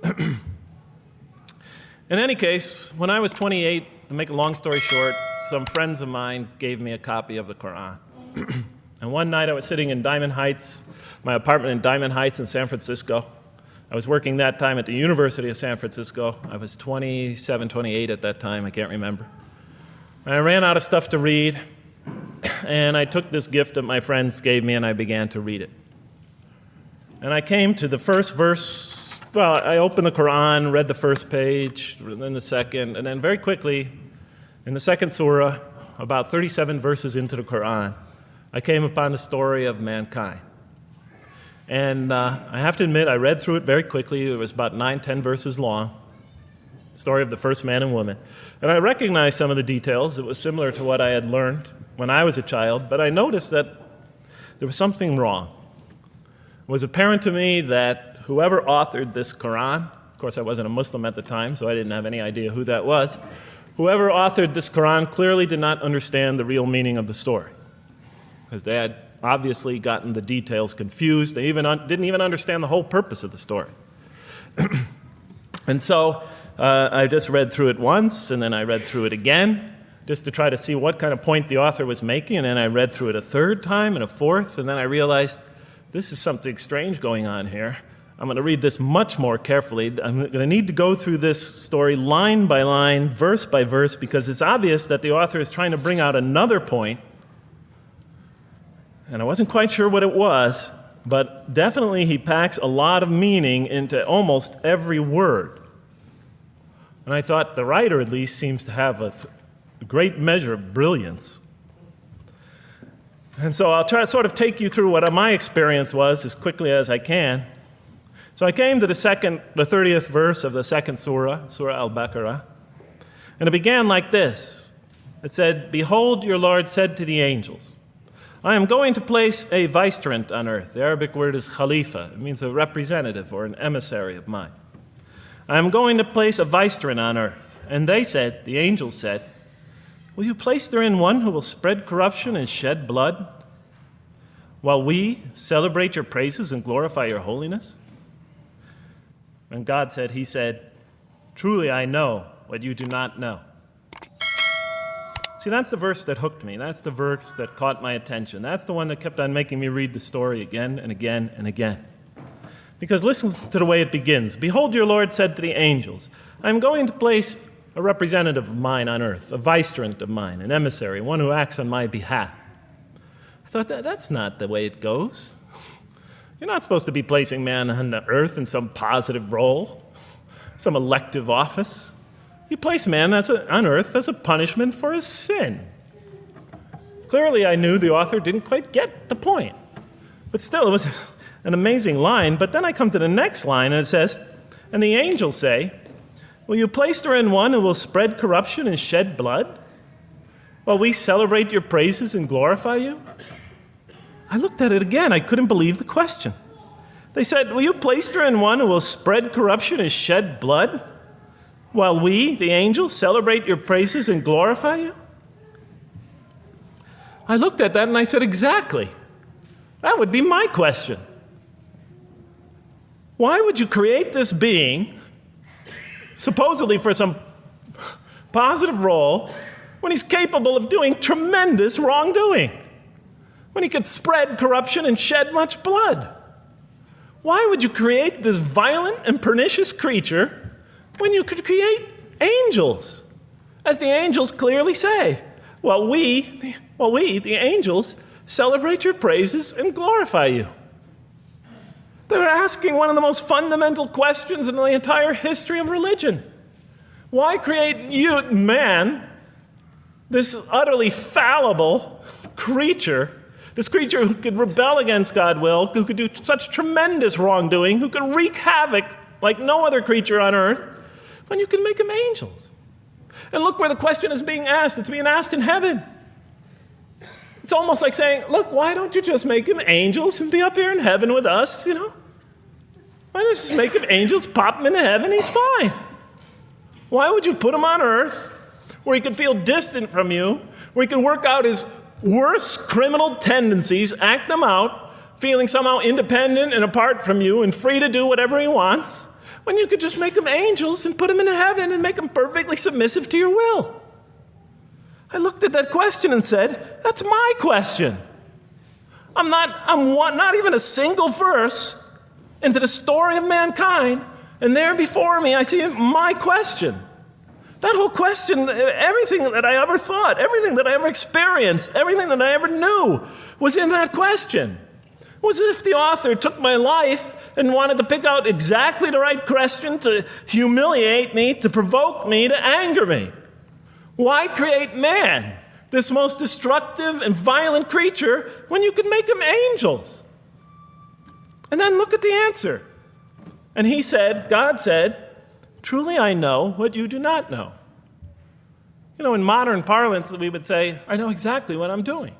In any case, when I was 28, to make a long story short, some friends of mine gave me a copy of the Quran. And one night I was sitting in Diamond Heights, my apartment in Diamond Heights in San Francisco. I was working that time at the University of San Francisco. I was 27, 28 at that time, I can't remember. And I ran out of stuff to read, and I took this gift that my friends gave me and I began to read it. And I came to the first verse. Well, I opened the Quran, read the first page, then the second, and then very quickly, in the second surah, about 37 verses into the Quran, I came upon the story of mankind. And I have to admit, I read through it very quickly. It was about 9, 10 verses long, story of the first man and woman. And I recognized some of the details. It was similar to what I had learned when I was a child, but I noticed that there was something wrong. It was apparent to me that whoever authored this Quran, of course I wasn't a Muslim at the time, so I didn't have any idea who that was, whoever authored this Quran clearly did not understand the real meaning of the story, because they had obviously gotten the details confused. They didn't even understand the whole purpose of the story. And so I just read through it once, and then I read through it again, just to try to see what kind of point the author was making, and then I read through it a third time and a fourth, and then I realized this is something strange going on here. I'm going to read this much more carefully. I'm going to need to go through this story line by line, verse by verse, because it's obvious that the author is trying to bring out another point. And I wasn't quite sure what it was, but definitely he packs a lot of meaning into almost every word. And I thought the writer at least seems to have a great measure of brilliance. And so I'll try to sort of take you through what my experience was as quickly as I can. So I came to the 30th verse of the second surah, Surah Al-Baqarah, and it began like this. It said, "Behold, your Lord said to the angels, I am going to place a vicegerent on earth." The Arabic word is khalifa. It means a representative or an emissary of mine. "I am going to place a vicegerent on earth." And they said, the angels said, "Will you place therein one who will spread corruption and shed blood, while we celebrate your praises and glorify your holiness?" And God said, he said, "Truly I know what you do not know." See, that's the verse that hooked me. That's the verse that caught my attention. That's the one that kept on making me read the story again and again and again. Because listen to the way it begins. "Behold, your Lord said to the angels, I am going to place a representative of mine on earth, a vicegerent of mine, an emissary, one who acts on my behalf." I thought, that's not the way it goes. You're not supposed to be placing man on the earth in some positive role, some elective office. You place man on earth as a punishment for his sin. Clearly, I knew the author didn't quite get the point. But still, it was an amazing line. But then I come to the next line, and it says, "And the angels say, will you place therein one who will spread corruption and shed blood, while we celebrate your praises and glorify you?" I looked at it again. I couldn't believe the question. They said, "Will you place therein one who will spread corruption and shed blood, while we, the angels, celebrate your praises and glorify you?" I looked at that and I said, exactly. That would be my question. Why would you create this being, supposedly for some positive role, when he's capable of doing tremendous wrongdoing? When he could spread corruption and shed much blood? Why would you create this violent and pernicious creature when you could create angels? As the angels clearly say, while we, the angels, celebrate your praises and glorify you. They're asking one of the most fundamental questions in the entire history of religion. Why create you, man, this utterly fallible creature, this creature who could rebel against God's will, who could do such tremendous wrongdoing, who could wreak havoc like no other creature on earth, when you can make them angels? And look where the question is being asked. It's being asked in heaven. It's almost like saying, look, why don't you just make him angels and be up here in heaven with us, Why don't you just make him angels, pop him into heaven, he's fine. Why would you put him on earth where he could feel distant from you, where he could work out his worst criminal tendencies, act them out, feeling somehow independent and apart from you and free to do whatever he wants? when you could just make them angels and put them in heaven and make them perfectly submissive to your will? I looked at that question and said, that's my question. I'm not even a single verse into the story of mankind, and there before me I see my question. That whole question, everything that I ever thought, everything that I ever experienced, everything that I ever knew was in that question. It was as if the author took my life and wanted to pick out exactly the right question to humiliate me, to provoke me, to anger me. Why create man, this most destructive and violent creature, when you could make them angels? And then look at the answer. And he said, God said, truly I know what you do not know. You know, in modern parlance, we would say, I know exactly what I'm doing.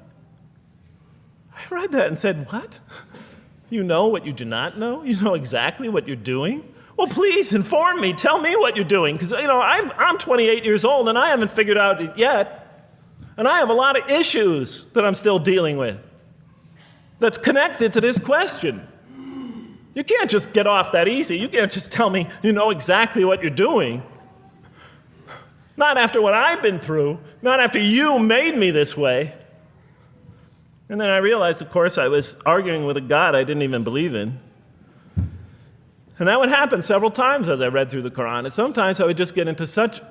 I read that and said, what? You know what you do not know? You know exactly what you're doing? Well, please inform me. Tell me what you're doing. Because, you know, I'm 28 years old and I haven't figured out it yet. And I have a lot of issues that I'm still dealing with that's connected to this question. You can't just get off that easy. You can't just tell me you know exactly what you're doing. Not after what I've been through. Not after you made me this way. And then I realized, of course, I was arguing with a God I didn't even believe in. And that would happen several times as I read through the Quran. And sometimes I would just get into so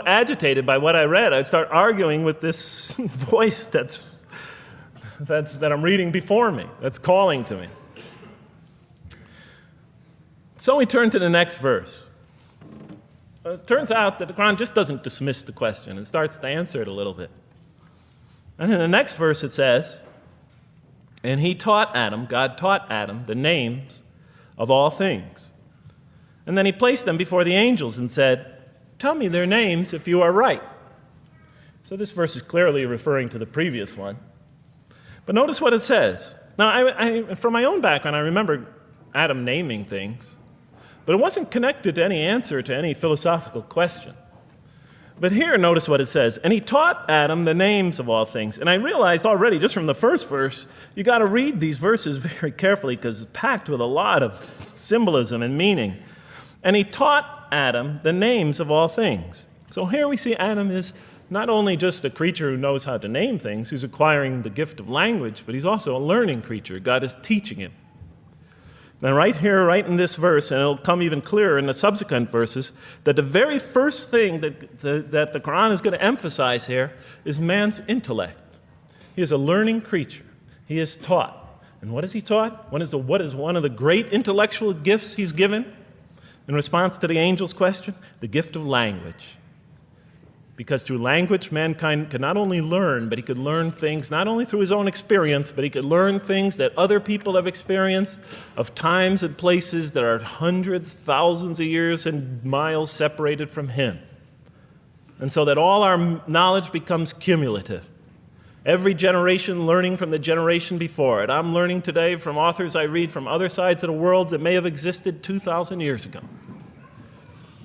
agitated by what I read, I'd start arguing with this voice that I'm reading before me, that's calling to me. So we turn to the next verse. Well, it turns out that the Quran just doesn't dismiss the question. It starts to answer it a little bit. And in the next verse it says, and he taught Adam, God taught Adam, the names of all things. And then he placed them before the angels and said, tell me their names if you are right. So this verse is clearly referring to the previous one. But notice what it says. Now, from my own background, I remember Adam naming things, but it wasn't connected to any answer to any philosophical question. But here, notice what it says. And he taught Adam the names of all things. And I realized already, just from the first verse, you got to read these verses very carefully because it's packed with a lot of symbolism and meaning. And he taught Adam the names of all things. So here we see Adam is not only just a creature who knows how to name things, who's acquiring the gift of language, but he's also a learning creature. God is teaching him. Now right here, right in this verse, and it'll come even clearer in the subsequent verses, that the very first thing that the Quran is going to emphasize here is man's intellect. He is a learning creature. He is taught. And what is he taught? What is one of the great intellectual gifts he's given? In response to the angel's question, the gift of language. Because through language, mankind can not only learn, but he could learn things not only through his own experience, but he could learn things that other people have experienced of times and places that are hundreds, thousands of years and miles separated from him. And so that all our knowledge becomes cumulative. Every generation learning from the generation before it. I'm learning today from authors I read from other sides of the world that may have existed 2,000 years ago.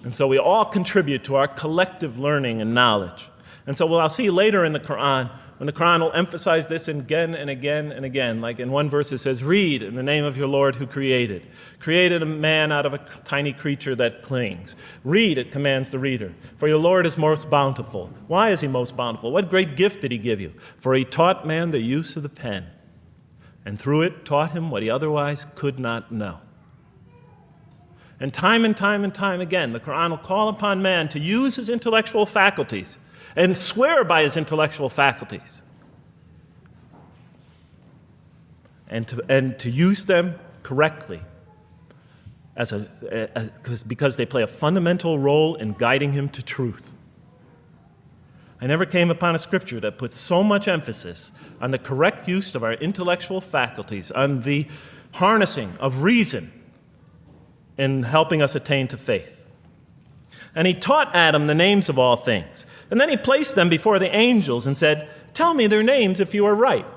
And so we all contribute to our collective learning and knowledge. And so what I'll see later in the Quran, when the Quran will emphasize this again and again and again. Like in one verse it says, read in the name of your Lord who created a man out of a tiny creature that clings. Read, it commands the reader. For your Lord is most bountiful. Why is he most bountiful? What great gift did he give you? For he taught man the use of the pen, and through it taught him what he otherwise could not know. And time again, the Quran will call upon man to use his intellectual faculties and swear by his intellectual faculties and to use them correctly because they play a fundamental role in guiding him to truth. I never came upon a scripture that puts so much emphasis on the correct use of our intellectual faculties, on the harnessing of reason in helping us attain to faith. And he taught Adam the names of all things. And then he placed them before the angels and said, tell me their names if you are right.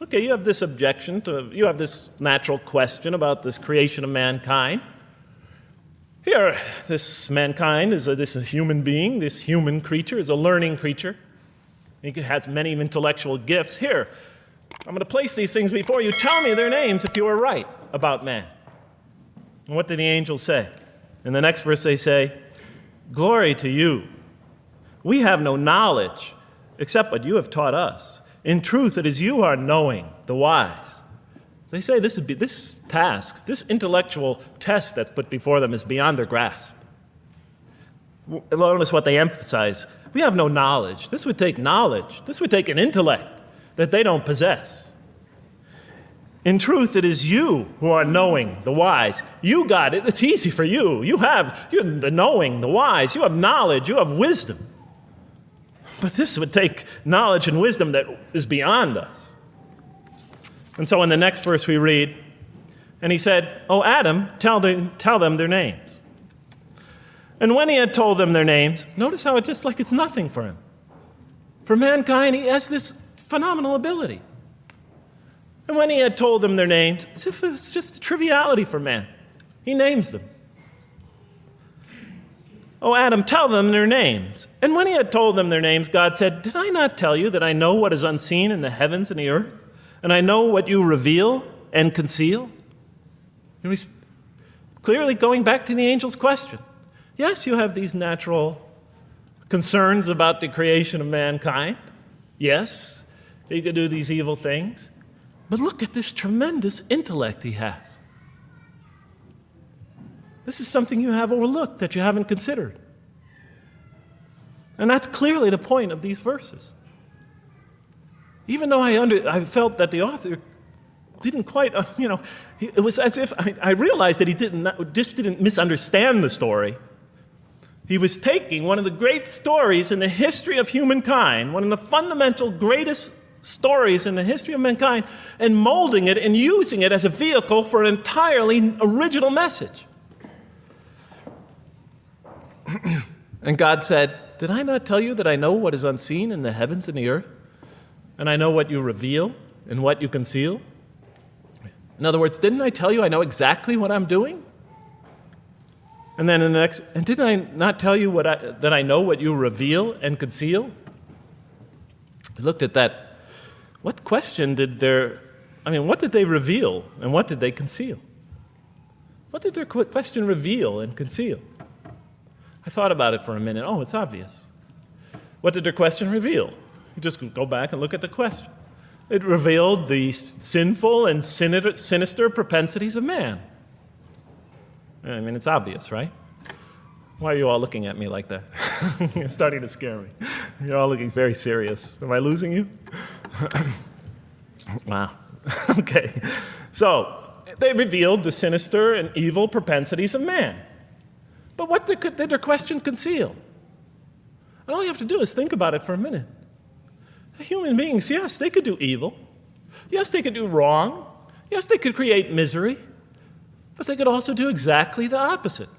Okay, you have this you have this natural question about this creation of mankind. Here, this mankind is this human being, this human creature is a learning creature. He has many intellectual gifts. Here, I'm going to place these things before you. Tell me their names if you are right about man. And what did the angels say? In the next verse they say, "Glory to you. We have no knowledge except what you have taught us. In truth, it is you who are knowing, the wise." They say this task, this intellectual test that's put before them is beyond their grasp. Notice what they emphasize. We have no knowledge. This would take knowledge. This would take an intellect that they don't possess. In truth, it is you who are knowing, the wise. You got it. It's easy for you. You're the knowing, the wise. You have knowledge. You have wisdom. But this would take knowledge and wisdom that is beyond us. And so in the next verse we read, and he said, "O Adam, tell them their names." And when he had told them their names, notice how it's just like it's nothing for him. For mankind, he has this phenomenal ability. And when he had told them their names, as if it was just a triviality for man, he names them. "O Adam, tell them their names." And when he had told them their names, God said, "Did I not tell you that I know what is unseen in the heavens and the earth? And I know what you reveal and conceal?" And he's clearly going back to the angel's question. Yes, you have these natural concerns about the creation of mankind. Yes, he could do these evil things. But look at this tremendous intellect he has. This is something you have overlooked that you haven't considered. And that's clearly the point of these verses. Even though I felt that the author didn't quite, it was as if I realized that he didn't misunderstand the story. He was taking one of the great stories in the history of humankind, one of the fundamental greatest stories in the history of mankind, and molding it and using it as a vehicle for an entirely original message. And God said, "Did I not tell you that I know what is unseen in the heavens and the earth? And I know what you reveal and what you conceal?" In other words, didn't I tell you I know exactly what I'm doing? And then in the next, and didn't I not tell you that I know what you reveal and conceal? I looked at that. What question what did they reveal and what did they conceal? What did their question reveal and conceal? I thought about it for a minute. Oh, it's obvious. What did their question reveal? You just go back and look at the question. It revealed the sinful and sinister propensities of man. I mean, it's obvious, right? Why are you all looking at me like that? You're starting to scare me. You're all looking very serious. Am I losing you? Wow. Okay. So, they revealed the sinister and evil propensities of man. But what did their question conceal? And all you have to do is think about it for a minute. Human beings, yes, they could do evil. Yes, they could do wrong. Yes, they could create misery. But they could also do exactly the opposite.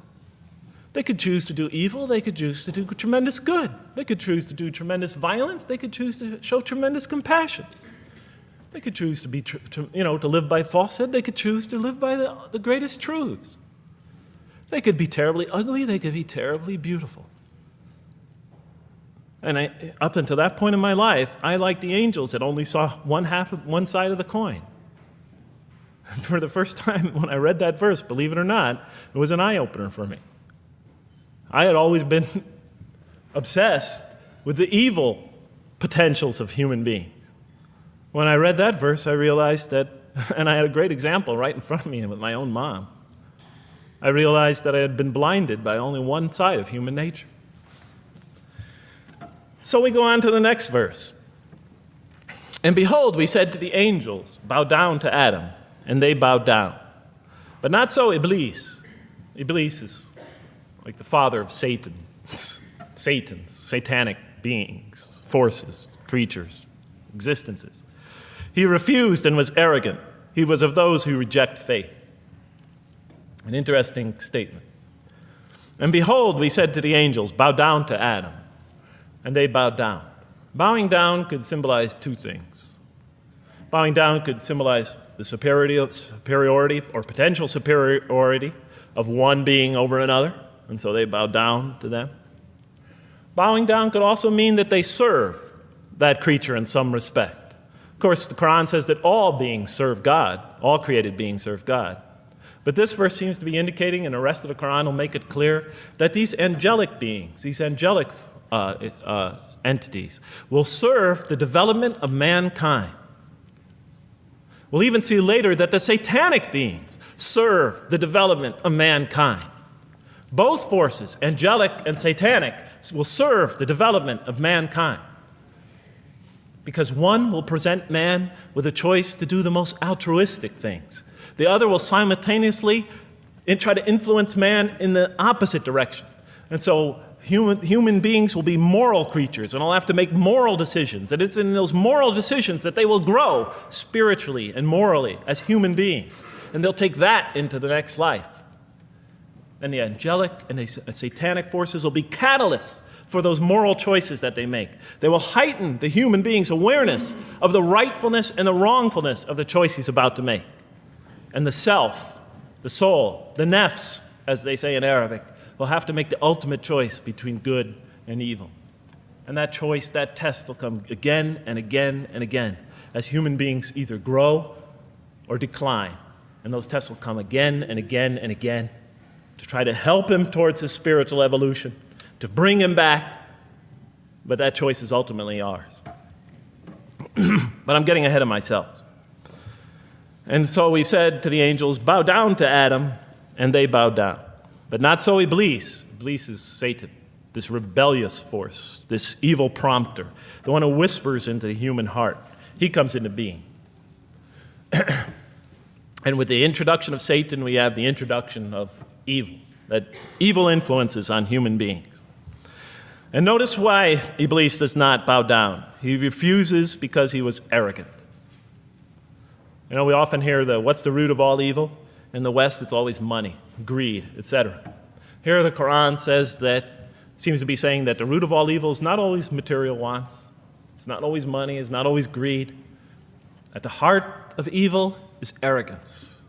They could choose to do evil. They could choose to do tremendous good. They could choose to do tremendous violence. They could choose to show tremendous compassion. They could choose to live by falsehood. They could choose to live by the greatest truths. They could be terribly ugly. They could be terribly beautiful. And up until that point in my life, I, like the angels, that only saw one side of the coin. For the first time when I read that verse, believe it or not, it was an eye-opener for me. I had always been obsessed with the evil potentials of human beings. When I read that verse, I realized that, and I had a great example right in front of me with my own mom, I realized that I had been blinded by only one side of human nature. So we go on to the next verse. "And behold, we said to the angels, 'Bow down to Adam,' and they bowed down. But not so Iblis." Iblis is like the father of Satans, satanic beings, forces, creatures, existences. "He refused and was arrogant. He was of those who reject faith." An interesting statement. "And behold, we said to the angels, 'Bow down to Adam,' and they bowed down." Bowing down could symbolize two things. Bowing down could symbolize the superiority or potential superiority of one being over another, and so they bowed down to them. Bowing down could also mean that they serve that creature in some respect. Of course, the Quran says that all beings serve God, all created beings serve God. But this verse seems to be indicating, and the rest of the Quran will make it clear, that these angelic beings, these angelic entities, will serve the development of mankind. We'll even see later that the satanic beings serve the development of mankind. Both forces, angelic and satanic, will serve the development of mankind. Because one will present man with a choice to do the most altruistic things. The other will simultaneously try to influence man in the opposite direction. And so human beings will be moral creatures and will have to make moral decisions. And it's in those moral decisions that they will grow spiritually and morally as human beings. And they'll take that into the next life. And the angelic and the satanic forces will be catalysts for those moral choices that they make. They will heighten the human being's awareness of the rightfulness and the wrongfulness of the choice he's about to make. And the self, the soul, the nafs, as they say in Arabic, will have to make the ultimate choice between good and evil. And that choice, that test will come again and again and again as human beings either grow or decline. And those tests will come again and again and again to try to help him towards his spiritual evolution, to bring him back, but that choice is ultimately ours. But I'm getting ahead of myself. And so we said to the angels, bow down to Adam, and they bowed down. But not so Iblis. Iblis is Satan, this rebellious force, this evil prompter, the one who whispers into the human heart. He comes into being. And with the introduction of Satan, we have the introduction of evil, that evil influences on human beings. And notice why Iblis does not bow down. He refuses because he was arrogant. You know, we often hear what's the root of all evil? In the West, it's always money, greed, etc. Here the Quran says seems to be saying that the root of all evil is not always material wants. It's not always money, it's not always greed. At the heart of evil is arrogance,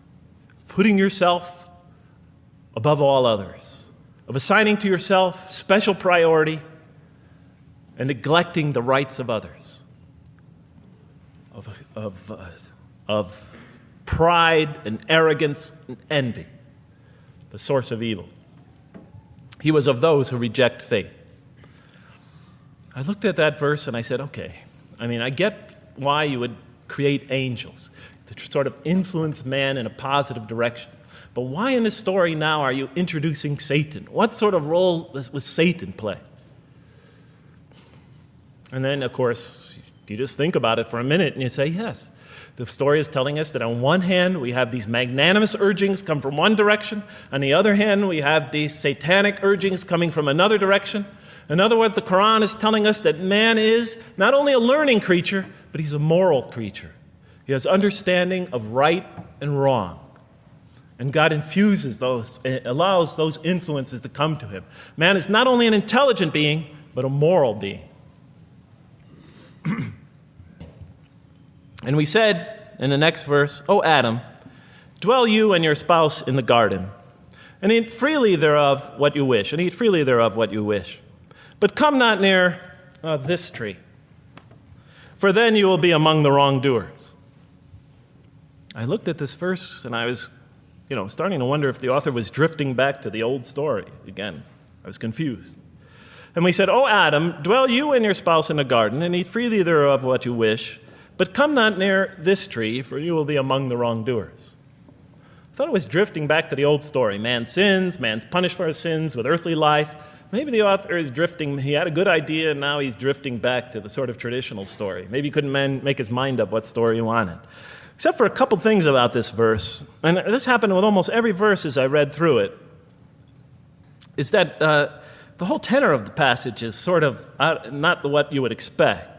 putting yourself above all others, of assigning to yourself special priority and neglecting the rights of others, of pride and arrogance and envy, the source of evil. He was of those who reject faith. I looked at that verse and I said, okay, I get why you would create angels to sort of influence man in a positive direction. But why in this story now are you introducing Satan? What sort of role was Satan play? And then, of course, you just think about it for a minute and you say, yes. The story is telling us that on one hand, we have these magnanimous urgings come from one direction. On the other hand, we have these satanic urgings coming from another direction. In other words, the Quran is telling us that man is not only a learning creature, but he's a moral creature. He has understanding of right and wrong. And God infuses those, allows those influences to come to him. Man is not only an intelligent being, but a moral being. And we said in the next verse, O Adam, dwell you and your spouse in the garden, and eat freely thereof what you wish, and eat freely thereof what you wish. But come not near this tree, for then you will be among the wrongdoers. I looked at this verse and I was, starting to wonder if the author was drifting back to the old story again. I was confused. And we said, O Adam, dwell you and your spouse in the garden, and eat freely thereof what you wish, but come not near this tree, for you will be among the wrongdoers. I thought it was drifting back to the old story. Man sins, man's punished for his sins with earthly life. Maybe the author is drifting, he had a good idea, and now he's drifting back to the sort of traditional story. Maybe he couldn't make his mind up what story he wanted. Except for a couple things about this verse, and this happened with almost every verse as I read through it, is that the whole tenor of the passage is sort of not what you would expect.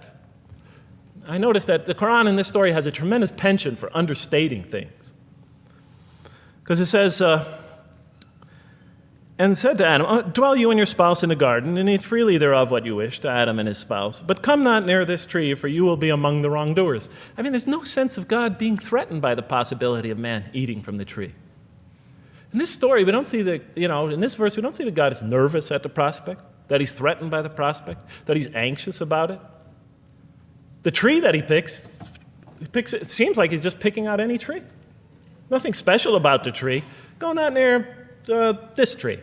I noticed that the Quran in this story has a tremendous penchant for understating things. Because it says, and said to Adam, dwell you and your spouse in the garden, and eat freely thereof what you wish, to Adam and his spouse. But come not near this tree, for you will be among the wrongdoers. There's no sense of God being threatened by the possibility of man eating from the tree. In this story, we don't see in this verse, we don't see that God is nervous at the prospect, that he's threatened by the prospect, that he's anxious about it. The tree that he picks, it seems like he's just picking out any tree. Nothing special about the tree. go not near this tree,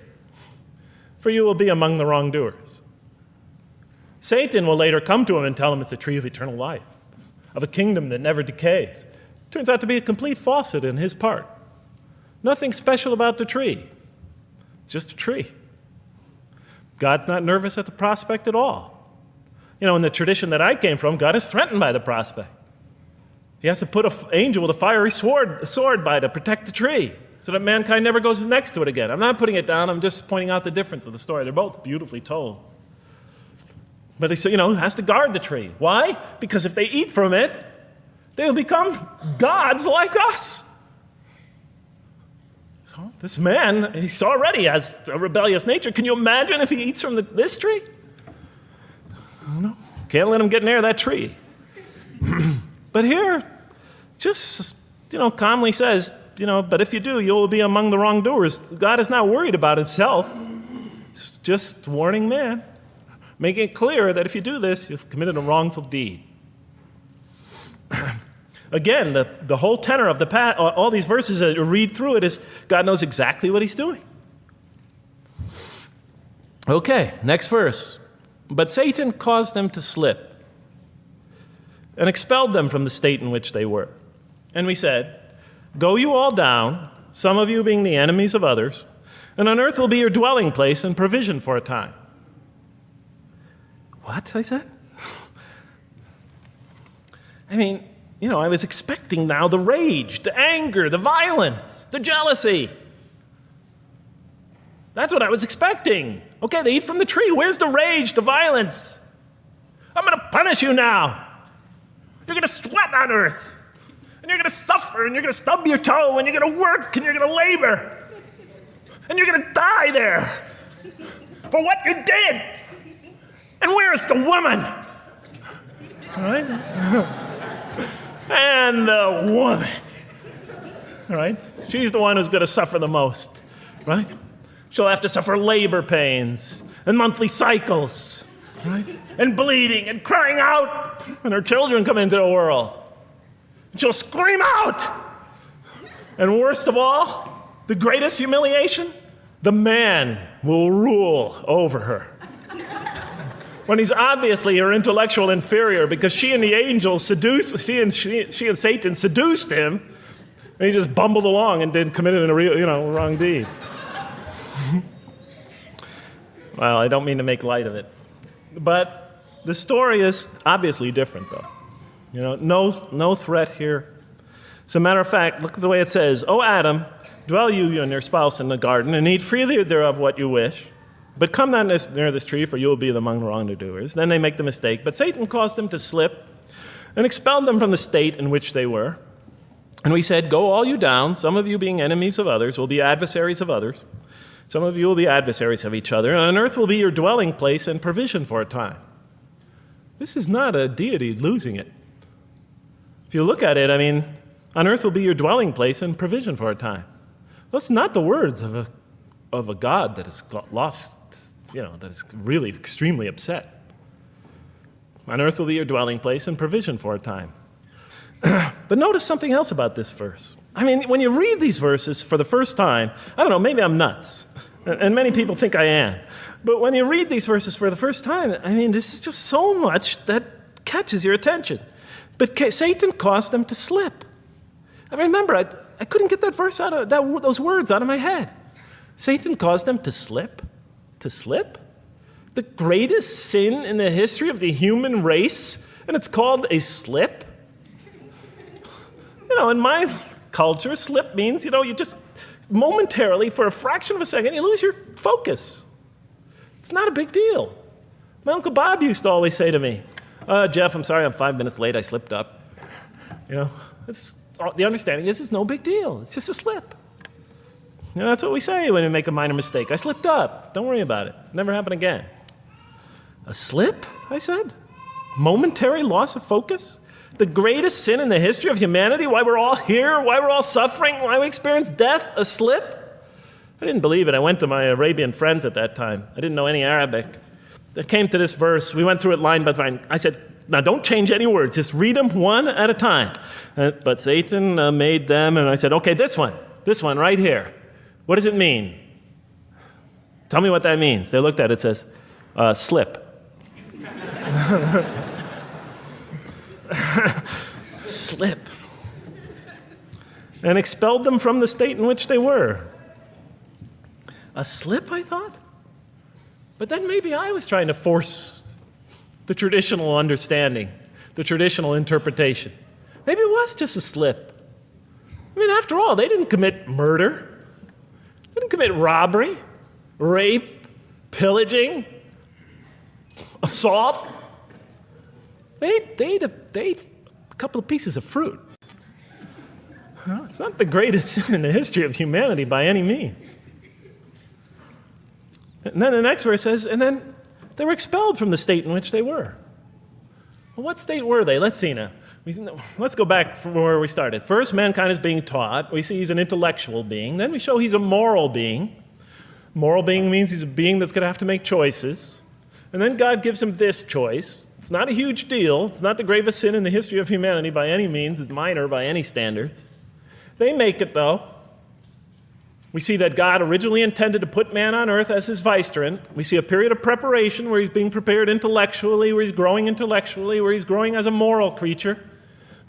for you will be among the wrongdoers. Satan will later come to him and tell him it's the tree of eternal life, of a kingdom that never decays. Turns out to be a complete falsehood in his part. Nothing special about the tree. It's just a tree. God's not nervous at the prospect at all. You know, in the tradition that I came from, God is threatened by the prospect. He has to put an angel with a fiery sword by to protect the tree so that mankind never goes next to it again. I'm not putting it down. I'm just pointing out the difference of the story. They're both beautifully told. But he said, has to guard the tree. Why? Because if they eat from it, they'll become gods like us. This man, he already has a rebellious nature. Can you imagine if he eats from this tree? No, can't let him get near that tree. But here, just, calmly says, but if you do, you'll be among the wrongdoers. God is not worried about himself. It's just warning man, making it clear that if you do this, you've committed a wrongful deed. Again, the whole tenor of all these verses that you read through it is God knows exactly what he's doing. Okay, next verse. But Satan caused them to slip and expelled them from the state in which they were. And we said, go you all down, some of you being the enemies of others, and on earth will be your dwelling place and provision for a time. What? I said? I was expecting now the rage, the anger, the violence, the jealousy. That's what I was expecting. Okay, they eat from the tree. Where's the rage, the violence? I'm going to punish you now. You're going to sweat on earth. And you're going to suffer, and you're going to stub your toe, and you're going to work, and you're going to labor. And you're going to die there for what you did. And where's the woman? All right? And the woman, right? She's the one who's going to suffer the most, right? She'll have to suffer labor pains and monthly cycles, right? And bleeding and crying out when her children come into the world. She'll scream out. And worst of all, the greatest humiliation, the man will rule over her. When he's obviously her intellectual inferior, because she and the angels she and Satan seduced him, and he just bumbled along and committed a wrong deed. Well, I don't mean to make light of it, but the story is obviously different, though. No threat here. As a matter of fact, look at the way it says, "O Adam, dwell you and your spouse in the garden, and eat freely thereof what you wish. But come not near this tree, for you will be among the wrongdoers." Then they make the mistake. But Satan caused them to slip and expelled them from the state in which they were. And we said, go all you down, some of you being enemies of others, will be adversaries of others. Some of you will be adversaries of each other. And on earth will be your dwelling place and provision for a time. This is not a deity losing it. If you look at it, on earth will be your dwelling place and provision for a time. That's not the words of a God that is lost, that is really extremely upset. On earth will be your dwelling place and provision for a time. But notice something else about this verse. When you read these verses for the first time, I don't know, maybe I'm nuts, and many people think I am. But when you read these verses for the first time, this is just so much that catches your attention. But Satan caused them to slip. I remember, I couldn't get that verse those words out of my head. Satan caused them to slip? To slip? The greatest sin in the history of the human race, and it's called a slip? In my culture, slip means, you just momentarily, for a fraction of a second, you lose your focus. It's not a big deal. My Uncle Bob used to always say to me, Jeff, I'm sorry I'm 5 minutes late, I slipped up. The understanding is it's no big deal. It's just a slip. That's what we say when we make a minor mistake. I slipped up. Don't worry about it. Never happen again. A slip, I said? Momentary loss of focus? The greatest sin in the history of humanity? Why we're all here? Why we're all suffering? Why we experience death? A slip? I didn't believe it. I went to my Arabian friends at that time. I didn't know any Arabic. They came to this verse. We went through it line by line. I said, now don't change any words. Just read them one at a time. But Satan made them, and I said, okay, this one right here. What does it mean? Tell me what that means. They looked at it, it says, slip. Slip. And expelled them from the state in which they were. A slip, I thought? But then maybe I was trying to force the traditional understanding, the traditional interpretation. Maybe it was just a slip. I mean, after all, they didn't commit murder. They didn't commit robbery, rape, pillaging, assault. They ate a couple of pieces of fruit. Well, it's not the greatest sin in the history of humanity by any means. And then the next verse says, and then they were expelled from the state in which they were. Well, what state were they? Let's see now. Let's go back from where we started. First, mankind is being taught. We see he's an intellectual being. Then we show he's a moral being. Moral being means he's a being that's going to have to make choices. And then God gives him this choice. It's not a huge deal. It's not the gravest sin in the history of humanity by any means. It's minor by any standards. They make it, though. We see that God originally intended to put man on earth as his vicegerent. We see a period of preparation where he's being prepared intellectually, where he's growing intellectually, where he's growing as a moral creature.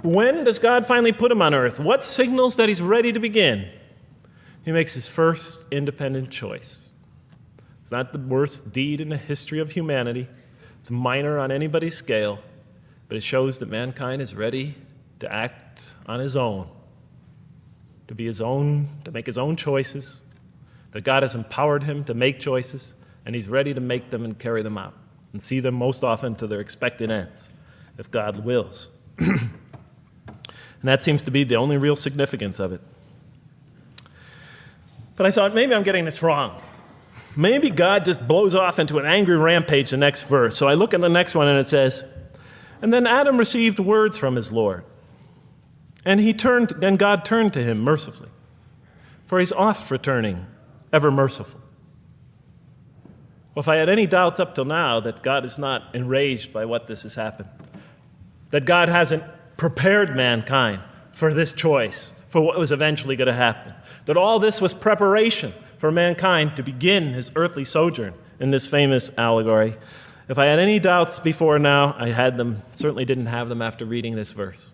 When does God finally put him on earth? What signals that he's ready to begin? He makes his first independent choice. It's not the worst deed in the history of humanity. It's minor on anybody's scale, but it shows that mankind is ready to act on his own, to be his own, to make his own choices, that God has empowered him to make choices, and he's ready to make them and carry them out and see them most often to their expected ends, if God wills. And that seems to be the only real significance of it. But I thought, maybe I'm getting this wrong. Maybe God just blows off into an angry rampage the next verse. So I look at the next one and it says, and then Adam received words from his Lord. And God turned to him mercifully, for he's oft returning, ever merciful. Well, if I had any doubts up till now that God is not enraged by what this has happened, that God hasn't prepared mankind for this choice, for what was eventually going to happen, that all this was preparation for mankind to begin his earthly sojourn in this famous allegory. If I had any doubts before now, I had them, certainly didn't have them after reading this verse.